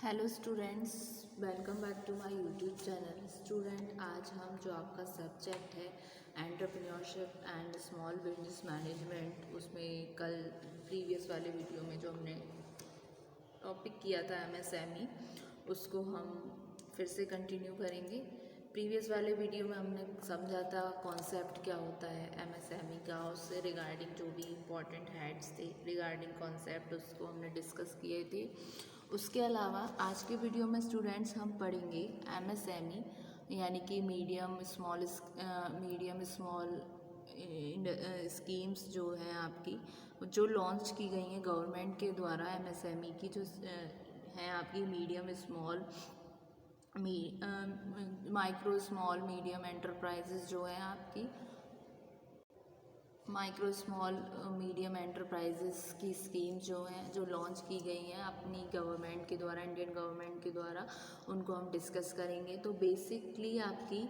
Hello students, welcome back to my YouTube channel. Student, आज हम जो आपका सब्जेक्ट है entrepreneurship and small business management, उसमें कल प्रीवियस वाले वीडियो में जो हमने टॉपिक किया था एमएसएमई, उसको हम फिर से कंटिन्यू करेंगे। प्रीवियस वाले वीडियो में हमने समझा था कॉन्सेप्ट क्या होता है एमएसएमई का, उससे रिगार्डिंग जो भी इम्पोर्टेंट हेड्स थे रिगार्डिंग कॉन्सेप्ट उसको हमने डिस्कस किए थे। उसके अलावा आज के वीडियो में स्टूडेंट्स हम पढ़ेंगे एमएसएमई यानी कि मीडियम स्मॉल स्कीम्स जो हैं आपकी, जो लॉन्च की गई हैं गवर्नमेंट के द्वारा। एमएसएमई की जो हैं आपकी medium small micro small medium enterprises जो हैं आपकी, माइक्रो स्मॉल मीडियम एंटरप्राइजेस की स्कीम जो हैं, जो लॉन्च की गई हैं अपनी गवर्नमेंट के द्वारा, इंडियन गवर्नमेंट के द्वारा, उनको हम डिस्कस करेंगे। तो बेसिकली आपकी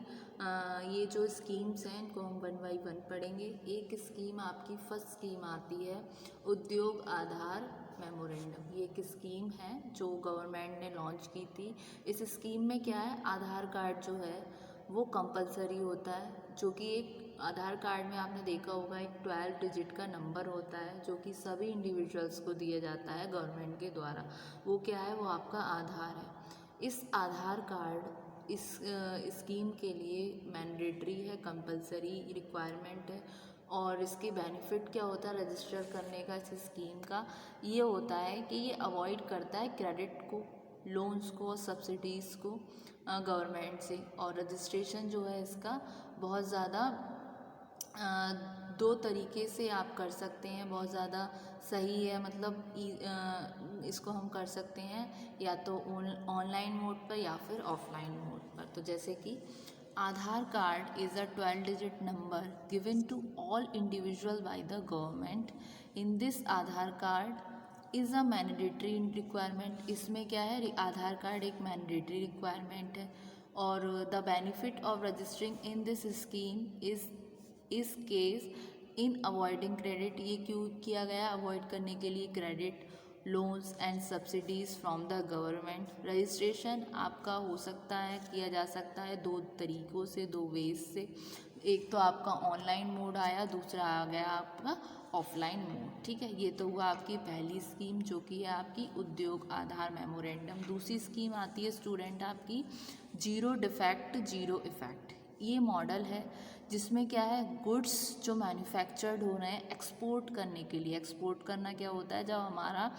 ये जो स्कीम्स हैं इनको हम 1 बाय 1 पढ़ेंगे। एक स्कीम आपकी फर्स्ट स्कीम आती है उद्योग आधार मेमोरेंडम। ये एक स्कीम है जो गवर्नमेंट ने लॉन्च की थी। इस स्कीम में क्या है, आधार कार्ड जो है वो कंपलसरी होता है, जो कि एक आधार कार्ड में आपने देखा होगा एक 12 डिजिट का नंबर होता है जो कि सभी इंडिविजुअल्स को दिया जाता है गवर्नमेंट के द्वारा। वो क्या है, वो आपका आधार है। इस आधार कार्ड इस स्कीम के लिए मैंडेटरी है, कंपलसरी रिक्वायरमेंट है। और इसके बेनिफिट क्या होता है रजिस्टर करने का इस स्कीम का, ये होता है कि ये अवॉइड करता है क्रेडिट को, लोन्स को और सब्सिडीज़ को गवर्नमेंट से। और रजिस्ट्रेशन जो है इसका बहुत ज़्यादा 2 तरीके से आप कर सकते हैं, बहुत ज़्यादा सही है। मतलब इसको हम कर सकते हैं या तो ऑनलाइन मोड पर या फिर ऑफलाइन मोड पर। तो जैसे कि Aadhaar card is a 12 digit number given to all individual by the government. In this Aadhaar card is a mandatory requirement. इसमें क्या है, आधार कार्ड एक मैंडेटरी रिक्वायरमेंट है। और the benefit of registering in this scheme is case in avoiding credit. ये क्यों किया गया, अवॉइड करने के लिए credit, loans and subsidies from the government. Registration आपका हो सकता है, किया जा सकता है 2 तरीक़ों से, 2 वेज से। एक तो आपका ऑनलाइन मोड आया, दूसरा आ गया आपका ऑफलाइन मोड। ठीक है, ये तो हुआ आपकी पहली स्कीम जो कि है आपकी उद्योग आधार मेमोरेंडम। दूसरी स्कीम आती है स्टूडेंट आपकी जीरो डिफेक्ट जीरो इफेक्ट। ये मॉडल है जिसमें क्या है, गुड्स जो मैन्युफैक्चर्ड हो रहे हैं एक्सपोर्ट करने के लिए। एक्सपोर्ट करना क्या होता है, जब हमारा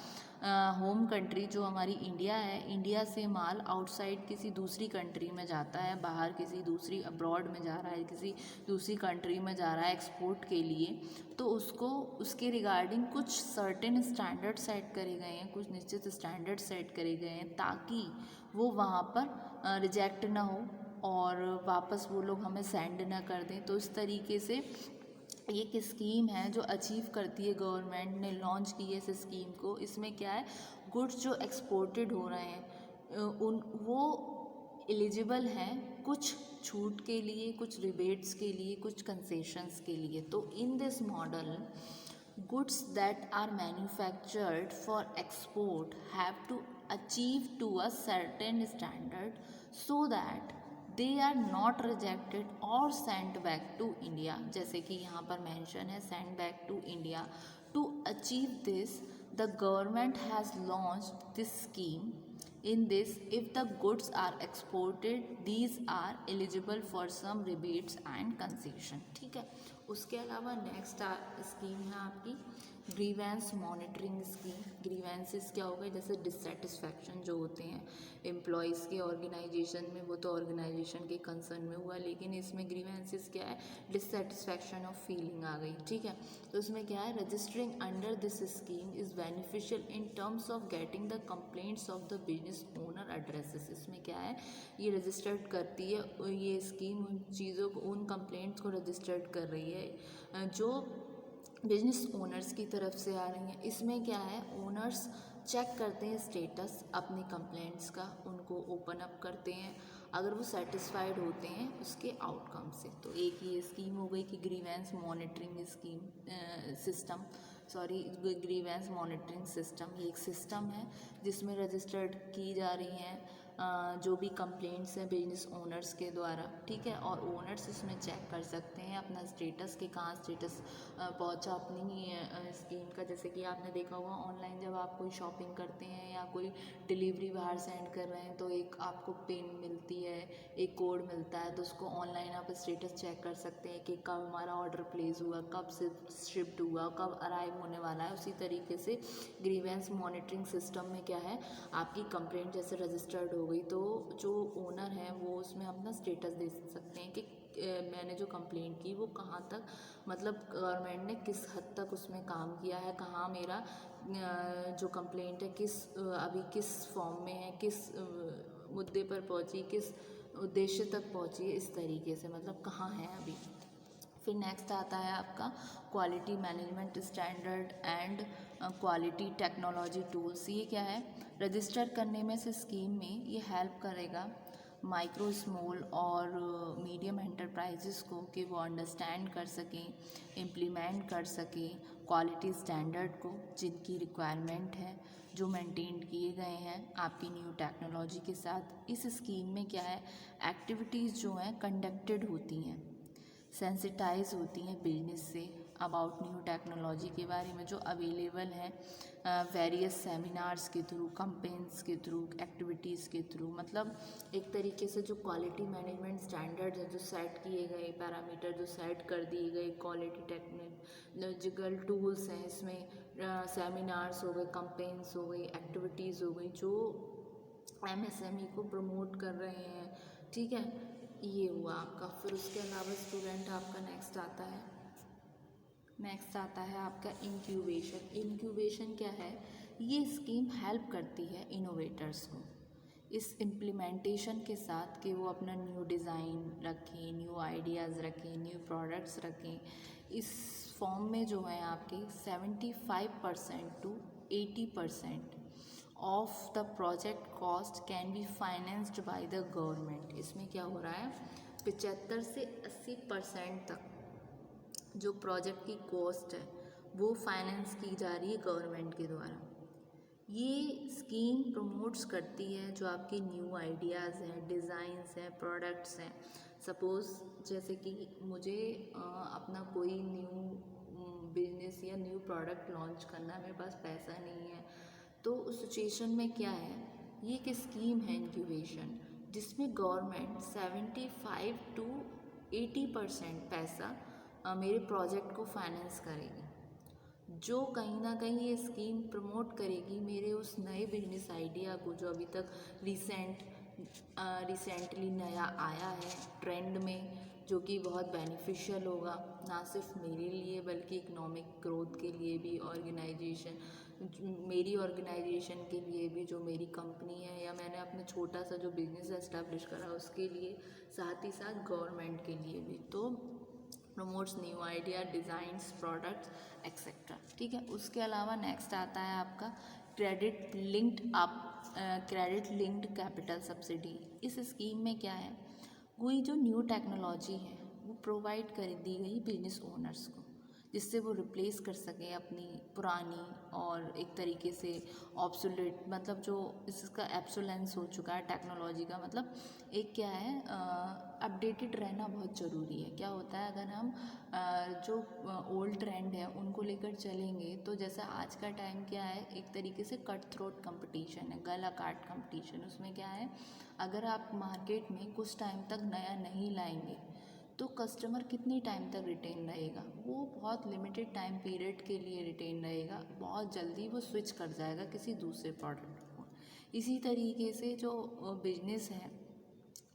होम कंट्री जो हमारी इंडिया है, इंडिया से माल आउटसाइड किसी दूसरी कंट्री में जाता है, बाहर किसी दूसरी अब्रॉड में जा रहा है, किसी दूसरी कंट्री में जा रहा है एक्सपोर्ट के लिए, तो उसको उसके रिगार्डिंग कुछ सर्टेन स्टैंडर्ड सेट करे गए हैं, कुछ निश्चित स्टैंडर्ड सेट करे गए हैं ताकि वो वहाँ पर रिजेक्ट ना हो और वापस वो लोग हमें सेंड ना कर दें। तो इस तरीके से एक स्कीम है जो अचीव करती है, गवर्नमेंट ने लॉन्च की है इस स्कीम को। इसमें क्या है, गुड्स जो एक्सपोर्टेड हो रहे हैं उन वो एलिजिबल हैं कुछ छूट के लिए, कुछ रिबेट्स के लिए, कुछ कंसेशंस के लिए। तो in this model goods that are manufactured for export have to achieve to a certain standard so that they are not rejected or sent back to India। जैसे कि यहाँ पर मेंशन है send back to India। To achieve this, the government has launched this scheme। In this, if the goods are exported, these are eligible for some rebates and concession। ठीक है, उसके अलावा next scheme है आपकी grievance monitoring scheme. Grievances क्या हो गए, जैसे डिससेटिस्फैक्शन जो होते हैं एम्प्लॉयज़ के ऑर्गेनाइजेशन में, वो तो ऑर्गेनाइजेशन के कंसर्न में हुआ, लेकिन इसमें ग्रीवेंसेस क्या है, डिससेटिस्फैक्शन ऑफ फीलिंग आ गई। ठीक है, तो इसमें क्या है, registering under this scheme is beneficial in terms of getting the complaints of the business owner addresses. इसमें क्या है, ये रजिस्टर्ड करती है, ये स्कीम उन चीज़ों को, उन कंप्लेंट्स को रजिस्टर्ड कर रही है जो बिजनेस ओनर्स की तरफ से आ रही हैं। इसमें क्या है, ओनर्स चेक करते हैं स्टेटस अपनी कंप्लेंट्स का, उनको ओपन अप करते हैं अगर वो सेटिस्फाइड होते हैं उसके आउटकम से। तो एक ये स्कीम हो गई कि grievance monitoring scheme system. Grievance monitoring system. ये एक सिस्टम है जिसमें रजिस्टर्ड की जा रही हैं जो भी कंप्लेंट्स हैं बिजनेस ओनर्स के द्वारा, ठीक है। और ओनर्स इसमें चेक कर सकते हैं अपना स्टेटस कि कहाँ स्टेटस पहुंचा अपनी स्कीम का। जैसे कि आपने देखा होगा ऑनलाइन जब आप कोई शॉपिंग करते हैं या कोई डिलीवरी बाहर सेंड कर रहे हैं तो एक आपको पिन मिलती है, एक कोड मिलता है, तो उसको ऑनलाइन आप स्टेटस चेक कर सकते हैं कि कब हमारा ऑर्डर प्लेस हुआ, कब से शिफ्ट हुआ, कब अराइव होने वाला है। उसी तरीके से ग्रीवेंस मॉनिटरिंग सिस्टम में क्या है, आपकी कंप्लेंट जैसे रजिस्टर्ड हो गई तो जो ओनर है वो उसमें अपना स्टेटस दे सकते हैं कि मैंने जो कंप्लेंट की वो कहाँ तक, मतलब गवर्नमेंट ने किस हद तक उसमें काम किया है, कहाँ मेरा जो कंप्लेंट है अभी किस फॉर्म में है, किस मुद्दे पर पहुंची, किस उद्देश्य तक पहुंची है, इस तरीके से मतलब कहाँ है अभी। फिर नेक्स्ट आता है आपका quality management standard and quality technology tools. ये क्या है, रजिस्टर करने में से स्कीम में ये हेल्प करेगा माइक्रो स्मॉल और मीडियम एंटरप्राइजेस को कि वो अंडरस्टैंड कर सकें, इम्प्लीमेंट कर सकें क्वालिटी स्टैंडर्ड को जिनकी रिक्वायरमेंट है, जो मेंटेन किए गए हैं आपकी न्यू टेक्नोलॉजी के साथ। इस स्कीम में क्या है, एक्टिविटीज़ जो हैं कंडक्टेड होती हैं, सेंसिटाइज होती हैं business say about new technology के बारे में जो अवेलेबल हैं वेरियस सेमिनार्स के थ्रू, कैंपेन्स के थ्रू, एक्टिविटीज़ के थ्रू। मतलब एक तरीके से जो क्वालिटी मैनेजमेंट स्टैंडर्ड है, जो सेट किए गए पैरामीटर, जो सेट कर दिए गए क्वालिटी टेक्नोलॉजिकल टूल्स हैं, इसमें सेमिनार्स हो गए, कैंपेन्स हो गई, एक्टिविटीज़ हो गई जो एमएसएमई को प्रमोट कर रहे हैं, ठीक है। ये हुआ आपका। फिर उसके अलावा स्टूडेंट आपका नेक्स्ट आता है आपका इंक्यूबेशन। इंक्यूबेशन क्या है, ये स्कीम हेल्प करती है इनोवेटर्स को इस इम्प्लीमेंटेशन के साथ कि वो अपना न्यू डिज़ाइन रखें, न्यू आइडियाज़ रखें, न्यू प्रोडक्ट्स रखें। इस फॉर्म में जो है आपके 75% to 80% of the project cost can be financed by the government. इसमें क्या हो रहा है, 75 से 80% तक जो प्रोजेक्ट की कॉस्ट है वो फाइनेंस की जा रही है गवर्नमेंट के द्वारा। ये स्कीम प्रमोट्स करती है जो आपके न्यू आइडियाज़ हैं, डिज़ाइंस हैं, प्रोडक्ट्स हैं। सपोज़ जैसे कि मुझे अपना कोई न्यू बिजनेस या न्यू प्रोडक्ट लॉन्च करना है, मेरे पास पैसा नहीं है, तो उस सिचुएशन में क्या है, ये एक स्कीम है इंक्यूबेशन जिसमें गवर्नमेंट 75 to 80% पैसा मेरे प्रोजेक्ट को फाइनेंस करेगी, जो कहीं ना कहीं ये स्कीम प्रमोट करेगी मेरे उस नए बिजनेस आइडिया को जो अभी तक रिसेंटली नया आया है ट्रेंड में, जो कि बहुत बेनिफिशियल होगा ना सिर्फ मेरे लिए बल्कि इकोनॉमिक ग्रोथ के लिए भी, मेरी ऑर्गेनाइजेशन के लिए भी, जो मेरी कंपनी है या मैंने अपना छोटा सा जो बिज़नेस एस्टेब्लिश करा उसके लिए, साथ ही साथ गवर्नमेंट के लिए भी। तो promotes new idea, designs, products etcetera, ठीक है। उसके अलावा नेक्स्ट आता है आपका क्रेडिट लिंक्ड कैपिटल सब्सिडी। इस स्कीम में क्या है, कोई जो न्यू टेक्नोलॉजी है वो प्रोवाइड कर दी गई बिजनेस ओनर्स को जिससे वो रिप्लेस कर सकें अपनी पुरानी और एक तरीके से ऑब्सोलेट, मतलब जो इसका एब्सोलेंस हो चुका है टेक्नोलॉजी का, मतलब एक क्या है, अपडेटेड रहना बहुत ज़रूरी है। क्या होता है, अगर हम जो ओल्ड ट्रेंड है उनको लेकर चलेंगे तो जैसा आज का टाइम क्या है, एक तरीके से कट थ्रोट कंपटीशन है, गला काट कंपटीशन। उसमें क्या है, अगर आप मार्केट में कुछ टाइम तक नया नहीं लाएंगे तो कस्टमर कितनी टाइम तक रिटेन रहेगा, वो बहुत लिमिटेड टाइम पीरियड के लिए रिटेन रहेगा, बहुत जल्दी वो स्विच कर जाएगा किसी दूसरे प्रोडक्ट को। इसी तरीके से जो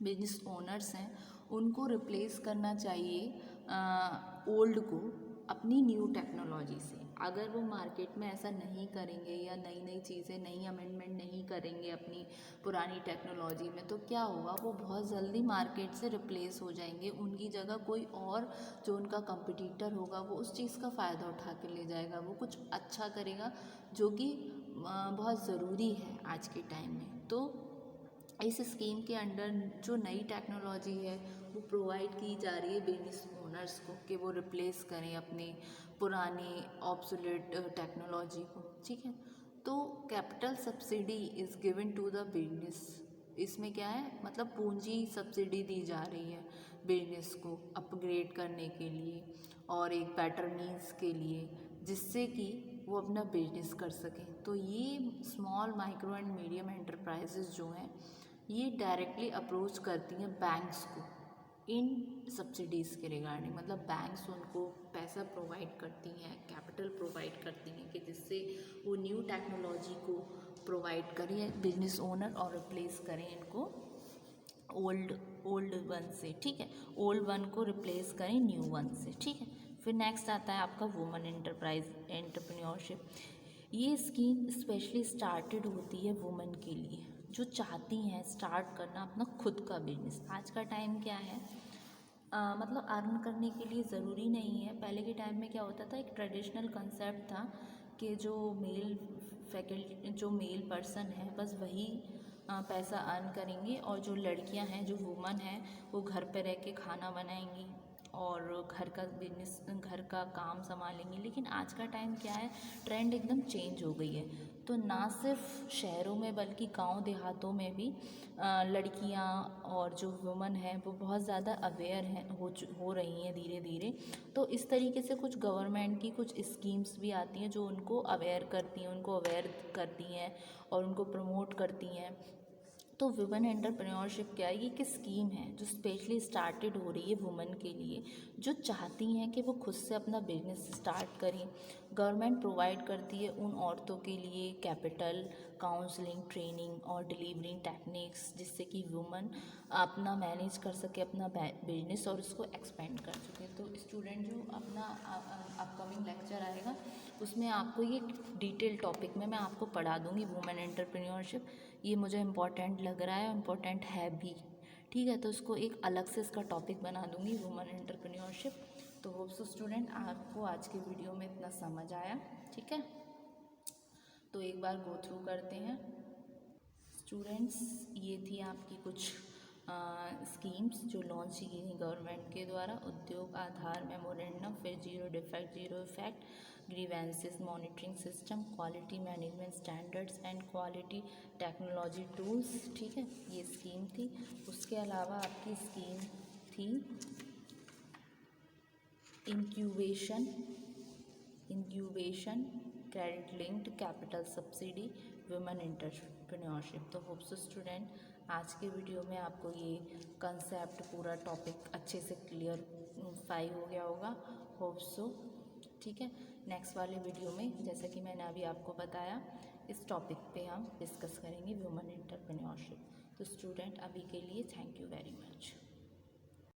बिजनेस ओनर्स हैं उनको रिप्लेस करना चाहिए ओल्ड को अपनी न्यू टेक्नोलॉजी से। अगर वो मार्केट में ऐसा नहीं करेंगे या नई नई चीज़ें, नई अमेंडमेंट नहीं करेंगे अपनी पुरानी टेक्नोलॉजी में, तो क्या होगा, वो बहुत जल्दी मार्केट से रिप्लेस हो जाएंगे। उनकी जगह कोई और जो उनका कंपटीटर होगा वो उस चीज़ का फ़ायदा उठा के ले जाएगा, वो कुछ अच्छा करेगा जो कि बहुत ज़रूरी है आज के टाइम में। तो इस स्कीम के अंडर जो नई टेक्नोलॉजी है वो प्रोवाइड की जा रही है बिजनेस ओनर्स को कि वो रिप्लेस करें अपने पुराने ऑब्सोलेट टेक्नोलॉजी को, ठीक है। तो capital subsidy is given to the business. इसमें क्या है, मतलब पूंजी सब्सिडी दी जा रही है बिजनेस को अपग्रेड करने के लिए और एक बेटर मीन्स के लिए, जिससे कि वो अपना बिजनेस कर सकें। तो ये small micro and medium enterprises जो हैं ये डायरेक्टली अप्रोच करती हैं बैंक्स को इन सब्सिडीज़ के रिगार्डिंग। मतलब बैंक्स उनको पैसा प्रोवाइड करती हैं, कैपिटल प्रोवाइड करती हैं कि जिससे वो न्यू टेक्नोलॉजी को प्रोवाइड करें बिजनेस ओनर और रिप्लेस करें इनको ओल्ड वन से, ठीक है। ओल्ड वन को रिप्लेस करें न्यू वन से, ठीक है। फिर नेक्स्ट आता है आपका वुमेन एंटरप्रेन्योरशिप। ये स्कीम स्पेशली स्टार्टेड होती है वुमेन के लिए जो चाहती हैं स्टार्ट करना अपना खुद का बिजनेस। आज का टाइम क्या है, मतलब अर्न करने के लिए ज़रूरी नहीं है। पहले के टाइम में क्या होता था, एक ट्रेडिशनल कंसेप्ट था कि जो मेल पर्सन है बस वही पैसा अर्न करेंगे और जो लड़कियां हैं, जो वुमन हैं, वो घर पे रह के खाना बनाएंगी और घर का बिजनेस, घर का काम संभालेंगी। लेकिन आज का टाइम क्या है, ट्रेंड एकदम चेंज हो गई है। तो ना सिर्फ शहरों में बल्कि गांव देहातों में भी लड़कियां और जो वुमन हैं वो बहुत ज़्यादा अवेयर हैं, हो रही हैं धीरे धीरे। तो इस तरीके से कुछ गवर्नमेंट की कुछ स्कीम्स भी आती हैं जो उनको अवेयर करती हैं और उनको प्रमोट करती हैं। तो वुमेन एंटरप्रेन्योरशिप क्या है, ये एक स्कीम है जो स्पेशली स्टार्टेड हो रही है वुमेन के लिए जो चाहती हैं कि वो खुद से अपना बिजनेस स्टार्ट करें। गवर्नमेंट प्रोवाइड करती है उन औरतों के लिए कैपिटल, काउंसलिंग, ट्रेनिंग और डिलीवरिंग टेक्निक्स, जिससे कि वुमेन अपना मैनेज कर सके अपना बिजनेस और उसको एक्सपेंड कर सके। तो स्टूडेंट जो अपना अपकमिंग लेक्चर आएगा उसमें आपको ये डिटेल टॉपिक में मैं आपको पढ़ा दूँगी वुमेन एंटरप्रेन्योरशिप। ये मुझे इम्पोर्टेंट लग रहा है, इम्पोर्टेंट है भी, ठीक है। तो इसको एक अलग से इसका टॉपिक बना दूँगी वुमेन एंटरप्रेन्योरशिप। तो होप सो स्टूडेंट आपको आज के वीडियो में इतना समझ आया, ठीक है। तो एक बार गो थ्रू करते हैं स्टूडेंट्स। ये थी आपकी कुछ स्कीम्स जो लॉन्च की गई गवर्नमेंट के द्वारा। उद्योग आधार मेमोरेंडम, फिर zero defect zero effect, grievances monitoring system, quality management standards and quality technology tools, ठीक है, ये स्कीम थी। उसके अलावा आपकी स्कीम थी incubation credit linked capital subsidy women entrepreneurship. तो होप सो स्टूडेंट आज के वीडियो में आपको ये कंसेप्ट पूरा टॉपिक अच्छे से क्लियरफाई हो गया होगा, होप सो, ठीक है। नेक्स्ट वाले वीडियो में जैसा कि मैंने अभी आपको बताया इस टॉपिक पे हम डिस्कस करेंगे वुमेन एंटरप्रेन्योरशिप। तो स्टूडेंट अभी के लिए थैंक यू वेरी मच।